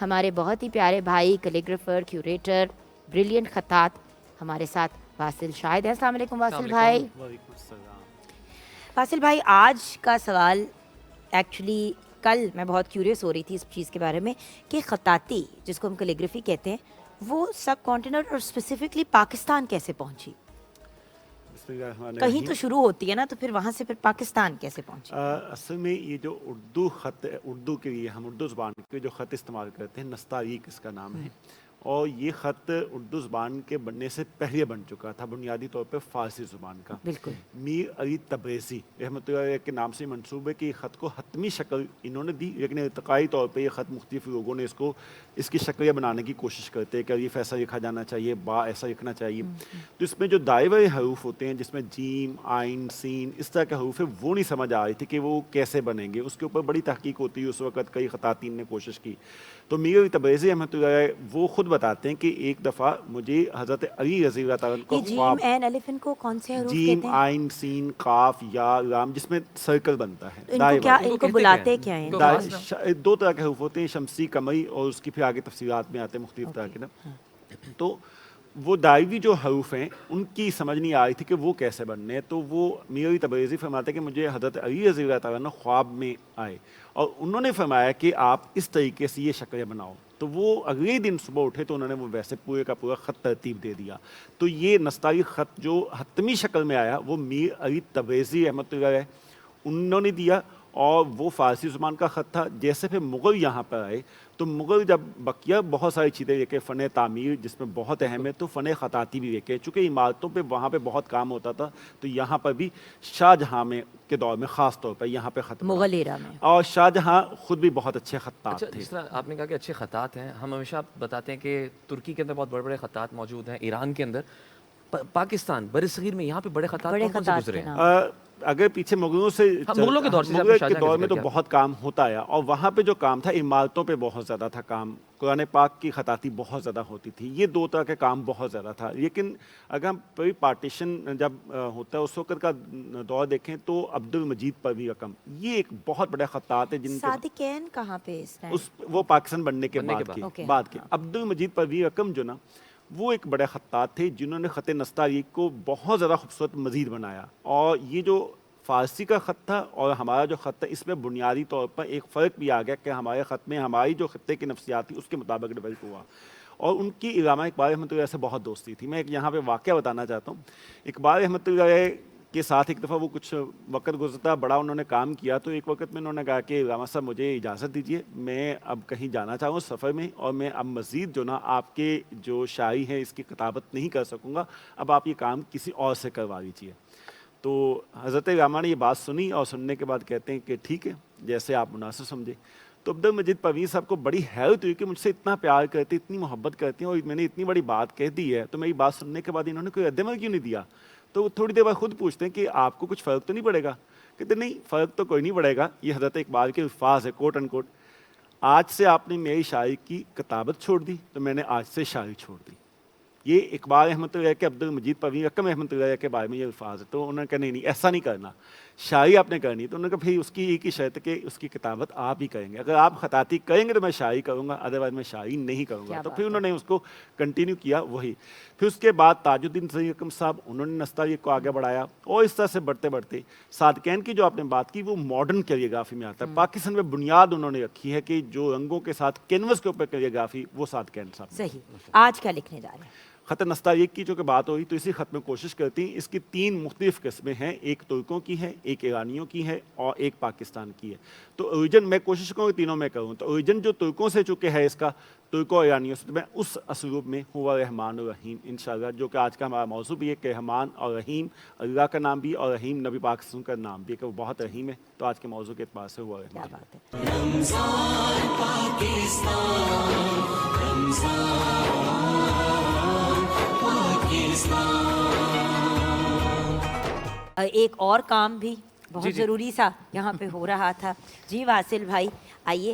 ہمارے بہت ہی پیارے بھائی کیلیگرافر، کیوریٹر، بریلینٹ خطاط ہمارے ساتھ واصل شاہد ہیں۔ السلام علیکم واصل بھائی۔ وعلیکم السلام۔ واصل بھائی، آج کا سوال ایکچولی کل میں بہت کیوریس ہو رہی تھی اس چیز کے بارے میں کہ خطاطی جس کو ہم کیلیگرافی کہتے ہیں وہ سب کانٹیننٹ اور اسپیسیفکلی پاکستان کیسے پہنچی؟ کہیں تو شروع ہوتی ہے نا، تو پھر وہاں سے پھر پاکستان کیسے پہنچی؟ اصل میں یہ جو اردو خط، اردو کے لیے ہم اردو زبان کے جو خط استعمال کرتے ہیں، نستعلیق اس کا نام ہے، اور یہ خط اردو زبان کے بننے سے پہلے بن چکا تھا، بنیادی طور پہ فارسی زبان کا۔ بالکل۔ میر علی تبریزی رحمۃ اللہ علیہ کے نام سے منسوب ہے کہ یہ خط کو حتمی شکل انہوں نے دی، لیکن ارتقائی طور پہ یہ خط مختلف لوگوں نے اس کی شکلیں بنانے کی کوشش کرتے ہیں کہ الف ایسا لکھا جانا چاہیے، با ایسا لکھنا چاہیے۔ تو اس میں جو دائرۂ حروف ہوتے ہیں جس میں جیم، عین، سین اس طرح کے حروف ہے، وہ نہیں سمجھ آ رہی تھی کہ وہ کیسے بنیں گے، اس کے اوپر بڑی تحقیق ہوتی ہے، اس وقت کئی خطاطین نے کوشش کی۔ تو میر علی تبریزی رحمۃ اللہ علیہ وہ خود بتاتے ہیں کہ ایک دفعہ مجھے حضرت علی رضی اللہ تعالیٰ کو خواب، جیم، عین، الف ان کو کون سے حروف جیم، کہتے ہیں؟ عین، سین، قاف، یا، لام، جس میں سرکل بنتا ہے۔ ان کو بلاتے کیا ہیں؟ دو طرح کے حروف ہوتے ہیں، شمسی، قمری، اور اس کی پھر آگے تفصیلات میں آتے ہیں مختلف طرح کے نا۔ تو وہ دائرہی جو حروف ہیں ان کی سمجھ نہیں آ رہی تھی کہ وہ کیسے بننے ہیں، تو وہ میر علی تبریزی فرماتے ہیں کہ مجھے حضرت علی رضی اللہ تعالیٰ نے خواب میں آئے اور انہوں نے فرمایا کہ آپ اس طریقے سے یہ شکلیں بناؤ۔ تو وہ اگلے دن صبح اٹھے تو انہوں نے وہ ویسے پورے کا پورا خط ترتیب دے دیا۔ تو یہ نستعلیق خط جو حتمی شکل میں آیا وہ میر علی تبریزی رحمۃ اللہ علیہ انہوں نے دیا، اور وہ فارسی زبان کا خط تھا۔ جیسے پھر مغل یہاں پر آئے تو مغل جب بقیہ بہت ساری چیزیں لے کے، فن تعمیر جس میں بہت اہم ہے، تو فن خطاطی بھی لے کے، چونکہ عمارتوں پہ وہاں پہ بہت کام ہوتا تھا، تو یہاں پر بھی شاہ جہاں میں کے دور میں خاص طور پر یہاں پہ خط مغل ایرا میں، اور شاہ جہاں خود بھی بہت اچھے خطاط تھے۔ جس طرح آپ نے کہا کہ اچھے خطاط ہیں، ہم ہمیشہ بتاتے ہیں کہ ترکی کے اندر بہت بڑے بڑے خطاط موجود ہیں، ایران کے اندر، پاکستان برصغیر میں یہاں پہ بڑے خطاط کون سے گزرے ہیں؟ اگر پیچھے مغلوں سے، مغلوں کے دور سے، مغل کے دور میں تو بہت کام ہوتا ہے، اور وہاں پہ جو کام تھا عمارتوں پہ بہت زیادہ تھا کام، قرآن پاک کی خطاطی بہت زیادہ ہوتی تھی، یہ دو طرح کے کام بہت زیادہ تھا۔ لیکن اگر ہم پری پارٹیشن جب ہوتا ہے اس وقت کا دور دیکھیں تو عبد المجید پروی رقم یہ ایک بہت بڑے خطاط ہے، جن صادقین کہاں پہ وہ پاکستان بننے کے بعد کے عبد المجید پروی رقم جو نا وہ ایک بڑے خطاط تھے، جنہوں نے خط نستعلیق کو بہت زیادہ خوبصورت مزید بنایا۔ اور یہ جو فارسی کا خط تھا اور ہمارا جو خط تھا، اس میں بنیادی طور پر ایک فرق بھی آ گیا کہ ہمارے خط میں ہماری جو خطے کی نفسیات تھی اس کے مطابق ڈیولپ ہوا، اور ان کی علامہ اقبال رحمۃ اللہ سے بہت دوستی تھی۔ میں ایک یہاں پہ واقعہ بتانا چاہتا ہوں۔ اقبال رحمۃ اللہ کے ساتھ ایک دفعہ وہ کچھ وقت گزرتا، بڑا انہوں نے کام کیا، تو ایک وقت میں انہوں نے کہا کہ علامہ صاحب مجھے اجازت دیجیے، میں اب کہیں جانا چاہوں سفر میں، اور میں اب مزید جو نا آپ کے جو شاعری ہے اس کی کتابت نہیں کر سکوں گا، اب آپ یہ کام کسی اور سے کروا لیجیے۔ تو حضرت علامہ نے یہ بات سنی، اور سننے کے بعد کہتے ہیں کہ ٹھیک ہے، جیسے آپ مناسب سمجھے۔ تو عبد المجید پروین صاحب کو بڑی حیرت ہوئی کہ مجھ سے اتنا پیار کرتے، اتنی محبت کرتے ہیں، اور میں نے اتنی بڑی بات کہہ دی ہے، تو میری بات سننے کے بعد انہوں نے کوئی رد عمل کیوں نہیں دیا؟ تو تھوڑی دیر بعد خود پوچھتے ہیں کہ آپ کو کچھ فرق تو نہیں پڑے گا؟ کہتے نہیں، فرق تو کوئی نہیں پڑے گا، یہ حضرت اقبال کے الفاظ ہے، کوٹ ان کوٹ، آج سے آپ نے میری شاعری کی کتابت چھوڑ دی تو میں نے آج سے شاعری چھوڑ دی۔ یہ اقبال رحمۃ اللہ کے عبد المجید پروین رقم رحمۃ اللہ کے بارے میں یہ الفاظ ہے۔ تو انہوں نے کہا نہیں ایسا نہیں کرنا، شاعری آپ نے کرنی۔ تو انہوں نے کہا پھر اس کی ایک ہی شرط کہ اس کی کتابت آپ ہی کریں گے، اگر آپ خطاطی کریں گے تو میں شاعری کروں گا، ادروائز میں شاعری نہیں کروں گا۔ تو پھر انہوں نے اس کو کنٹینیو کیا وہی۔ پھر اس کے بعد تاج الدین سعید رقم صاحب، انہوں نے نستعلیق کو آگے بڑھایا، اور اس طرح سے بڑھتے بڑھتے صادقین کی جو آپ نے بات کی وہ ماڈرن کیلیگرافی میں آتا ہے۔ پاکستان میں بنیاد انہوں نے رکھی ہے کہ جو رنگوں کے ساتھ کینوس کے اوپر کیلیگرافی، وہ صادقین صاحب۔ صحیح۔ آج کیا لکھنے جا رہے ہیں؟ خط نستعلیق کی جو کہ بات ہوئی، تو اسی خط میں کوشش کرتی ہیں، اس کی 3 مختلف قسمیں ہیں، ایک ترکوں کی ہے، ایک ایرانیوں کی ہے، اور ایک پاکستان کی ہے۔ تو اوریجن میں کوشش کروں کہ تینوں میں کروں۔ تو اوریجن جو ترکوں سے چکے ہے اس کا، ترکوں اور ایرانیوں سے، میں اس اسلوب میں ہوا رحمان الرحیم انشاءاللہ، جو کہ آج کا ہمارا موضوع بھی ہے کہ رحمان اور رحیم اللہ کا نام بھی، اور رحیم نبی پاک صلی اللہ علیہ وسلم کا نام بھی ہے کہ وہ بہت رحیم ہے۔ تو آج کے موضوع کے اعتبار سے ہوا رحمان۔ کیا بات ہے۔ رمضان پاکستان، ایک اور کام بھی بہت ضروری سا یہاں پہ ہو رہا تھا۔ جی واصل بھائی آئیے،